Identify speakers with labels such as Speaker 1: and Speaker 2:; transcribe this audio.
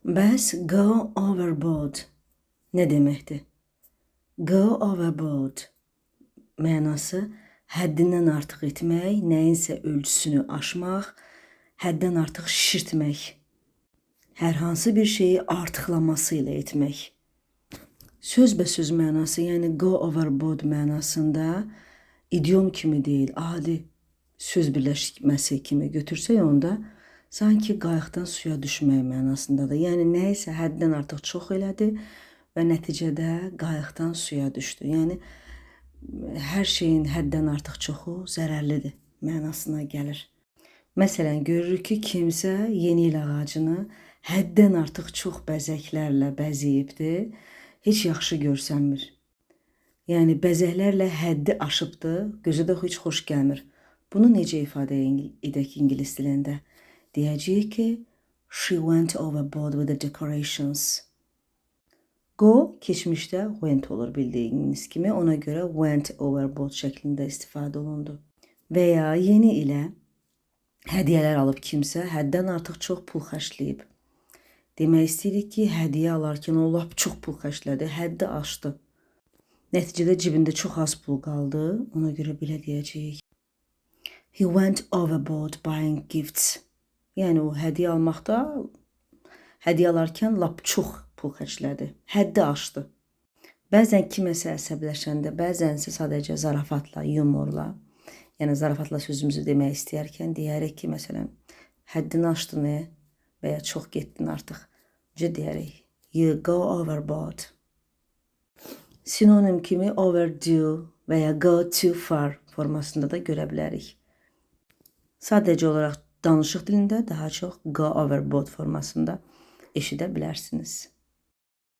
Speaker 1: Bəs go overboard nə deməkdir? Go overboard mənası həddindən artıq etmək, nəyinsə ölçüsünü aşmaq, həddən artıq şişirtmək, hər hansı bir şeyi artıqlaması ilə etmək. Sözbəsöz mənası, yəni go overboard mənasında idiom kimi deyil, adi söz birləşməsi kimi götürsək onda sanki qayıqdan suya düşmək mənasındadır. Yəni nəyisə həddən artıq çox elədi və nəticədə qayıqdan suya düşdü. Yəni hər şeyin həddən artıq çoxu zərərlidir mənasına gəlir. Məsələn, görürük ki, kimsə yeni il ağacını həddən artıq çox bəzəklərlə bəzəyibdir, heç yaxşı görsənmir. Yəni bəzəklərlə həddi aşıbdır, gözə də heç xoş gəlmir. Bunu necə ifadə edək ingilis dilində? Deyəcəyik ki, she went overboard with the decorations. Go keçmişdə went olur bildiyiniz kimi, ona görə went overboard şəklində istifadə olundu. Və ya yeni ilə hədiyyələr alıb kimsə həddən artıq çox pul xərcləyib. Demək istəyirik ki, hədiyyə alarkən o lap çox pul xərclədi, həddi aşdı. Nəticədə cibində çox az pul qaldı, ona görə belə deyəcəyik. He went overboard buying gifts. Yəni o hədiyyə almaqda, hədiyyə alarkən lap çox pul xərclədi, həddi aşdı. Bəzən kiməsə əsəbləşəndə, bəzənsə sadəcə zarafatla, yumorla, yəni zarafatla sözümüzü demək istəyərkən deyərik ki, məsələn, həddini aşdın və ya çox getdin artıq. Necə deyərik? You go overboard. Sinonim kimi overdue və ya go too far formasında da görə bilərik. Sadəcə olaraq danışıq dilində daha çox go overboard formasında eşidə bilərsiniz.